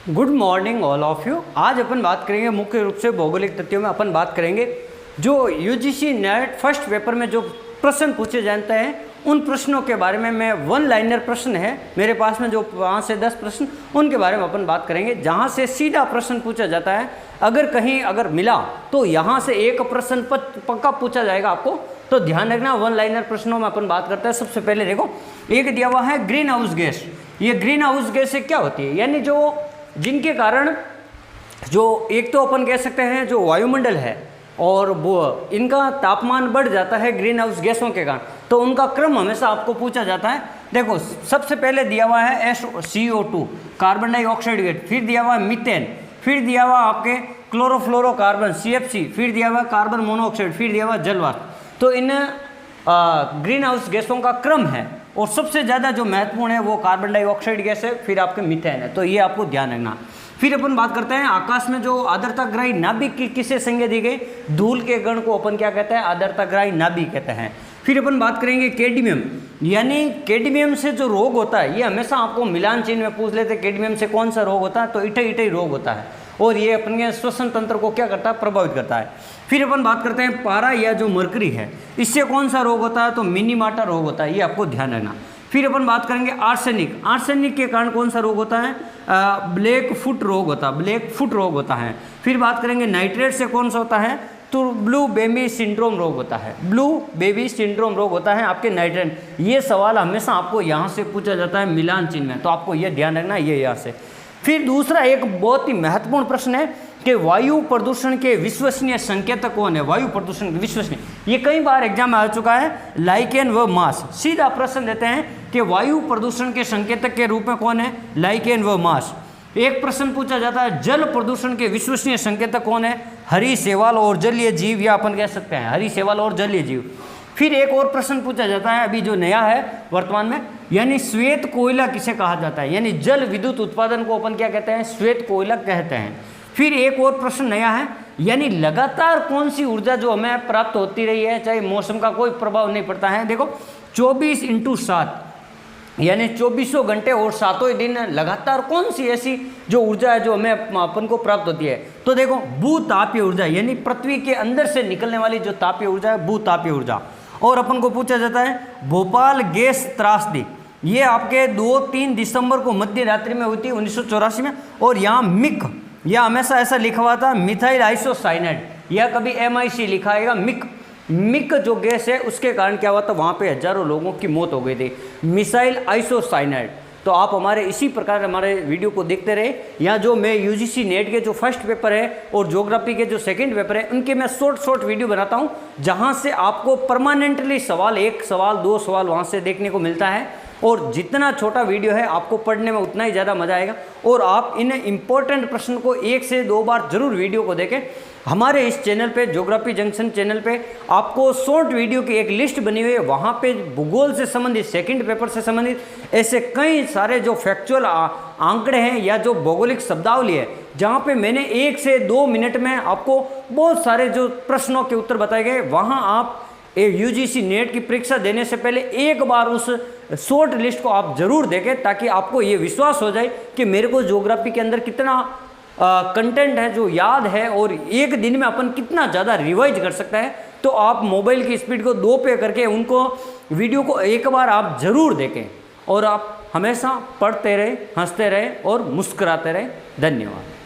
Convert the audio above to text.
Good morning all of you. आज अपन बात करेंगे मुख्य रूप से भौगोलिक तथ्यों में अपन बात करेंगे जो यूजीसी नेट फर्स्ट पेपर में जो प्रश्न पूछे जाते हैं उन प्रश्नों के बारे में। मैं वन लाइनर प्रश्न है मेरे पास में जो 5 से 10 प्रश्न उनके बारे में अपन बात करेंगे, जहां से सीधा प्रश्न पूछा जाता है। अगर मिला तो यहाँ से एक प्रश्न पक्का पूछा जाएगा आपको, तो ध्यान रखना। वन लाइनर प्रश्नों में अपन बात करते हैं। सबसे पहले देखो, एक दिया हुआ है ग्रीन हाउस गैस। ये ग्रीन हाउस गैस से क्या होती है, यानी जो जिनके कारण जो एक तो अपन कह सकते हैं जो वायुमंडल है और वो इनका तापमान बढ़ जाता है ग्रीन हाउस गैसों के कारण, तो उनका क्रम हमेशा आपको पूछा जाता है। देखो सबसे पहले दिया हुआ है CO2 कार्बन डाइऑक्साइड गैस, फिर दिया हुआ है मीथेन, फिर दिया हुआ आपके क्लोरोफ्लोरोकार्बन CFC, फिर दिया हुआ कार्बन मोनोऑक्साइड, फिर दिया हुआ जलवाष्प। तो इन ग्रीन हाउस गैसों का क्रम है और सबसे ज़्यादा जो महत्वपूर्ण है वो कार्बन डाइऑक्साइड गैस है, फिर आपके मीथेन है। तो ये आपको ध्यान रखना। फिर अपन बात करते हैं आकाश में जो आर्द्रताग्राही नाभिक की किसे संज्ञा दी गई, धूल के गण को अपन क्या कहते हैं, आर्द्रताग्राही नाभिक कहते हैं। फिर अपन बात करेंगे कैडमियम, यानी कैडमियम से जो रोग होता है, ये हमेशा आपको मिलान चिन्ह में पूछ लेते हैं कैडमियम से कौन सा रोग होता है, तो इटई रोग होता है और ये अपन के श्वसन तंत्र को क्या करता है, प्रभावित करता है। फिर अपन बात करते हैं पारा या जो मरकरी है, इससे कौन सा रोग होता है, तो मिनीमाटा रोग होता है, ये आपको ध्यान रखना। फिर अपन बात करेंगे आर्सेनिक, आर्सेनिक के कारण कौन सा रोग होता है, ब्लैक फुट रोग होता है। फिर बात करेंगे नाइट्रेट से कौन सा होता है, तो ब्लू बेबी सिंड्रोम रोग होता है, ब्लू बेबी सिंड्रोम रोग होता है आपके नाइट्रेट। ये सवाल हमेशा आपको यहाँ से पूछा जाता है मिलान चिन्ह में, तो आपको ये ध्यान रखना ये यहाँ से। फिर दूसरा एक बहुत ही महत्वपूर्ण प्रश्न है कि वायु प्रदूषण के विश्वसनीय संकेतक कौन है, वायु प्रदूषण के विश्वसनीय। ये कई बार एग्जाम में आ चुका है, लाइकेन व मास। सीधा प्रश्न देते हैं कि वायु प्रदूषण के संकेतक के रूप में कौन है, लाइकेन व मास। एक प्रश्न पूछा जाता है जल प्रदूषण के विश्वसनीय संकेतक कौन है, हरी शैवाल और जलीय जीव, या अपन कह सकते हैं हरी शैवाल और जलीय जीव। फिर एक और प्रश्न पूछा जाता है अभी जो नया है वर्तमान में, यानी श्वेत कोयला किसे कहा जाता है, यानी जल विद्युत उत्पादन को अपन क्या कहते हैं, श्वेत कोयला कहते हैं। फिर एक और प्रश्न नया है, यानी लगातार कौन सी ऊर्जा जो हमें प्राप्त होती रही है, चाहे मौसम का कोई प्रभाव नहीं पड़ता है। देखो 24/7 यानी 2400 घंटे और 7 दिन लगातार कौन सी ऐसी जो ऊर्जा है जो हमें अपन को प्राप्त होती है, तो देखो भूतापीय ऊर्जा, यानी पृथ्वी के अंदर से निकलने वाली जो तापीय ऊर्जा है, भूतापीय ऊर्जा। और अपन को पूछा जाता है भोपाल गैस त्रासदी, ये आपके 2-3 दिसंबर को मध्य रात्रि में हुई थी 1984 में। और यहाँ मिक, यह हमेशा ऐसा लिखा हुआ था मिथाइल आइसोसाइनेट, या कभी MIC लिखा आएगा मिक जो गैस है उसके कारण क्या हुआ था, वहाँ पे हजारों लोगों की मौत हो गई थी, मिसाइल आइसोसाइनेट। तो आप हमारे इसी प्रकार हमारे वीडियो को देखते रहे। यहाँ जो मैं UGC नेट के जो फर्स्ट पेपर है और ज्योग्राफी के जो सेकंड पेपर है उनके मैं शॉर्ट वीडियो बनाता हूँ, जहाँ से आपको परमानेंटली सवाल, 1 सवाल 2 सवाल वहाँ से देखने को मिलता है। और जितना छोटा वीडियो है आपको पढ़ने में उतना ही ज़्यादा मज़ा आएगा। और आप इन इम्पोर्टेंट प्रश्न को 1 से 2 बार जरूर वीडियो को देखें। हमारे इस चैनल पे, ज्योग्राफी जंक्शन चैनल पे, आपको शॉर्ट वीडियो की एक लिस्ट बनी हुई है, वहाँ पे भूगोल से संबंधित, सेकंड पेपर से संबंधित ऐसे कई सारे जो फैक्चुअल आंकड़े हैं या जो भौगोलिक शब्दावली है, जहाँ पे मैंने 1 से 2 मिनट में आपको बहुत सारे जो प्रश्नों के उत्तर बताए गए। वहाँ आप UGC नेट की परीक्षा देने से पहले एक बार उस शॉर्ट लिस्ट को आप जरूर देखें, ताकि आपको ये विश्वास हो जाए कि मेरे को ज्योग्राफी के अंदर कितना कंटेंट है जो याद है और एक दिन में अपन कितना ज़्यादा रिवाइज कर सकता है। तो आप मोबाइल की स्पीड को 2 पे करके उनको वीडियो को एक बार आप ज़रूर देखें और आप हमेशा पढ़ते रहे, हंसते रहे और मुस्कुराते रहे। धन्यवाद।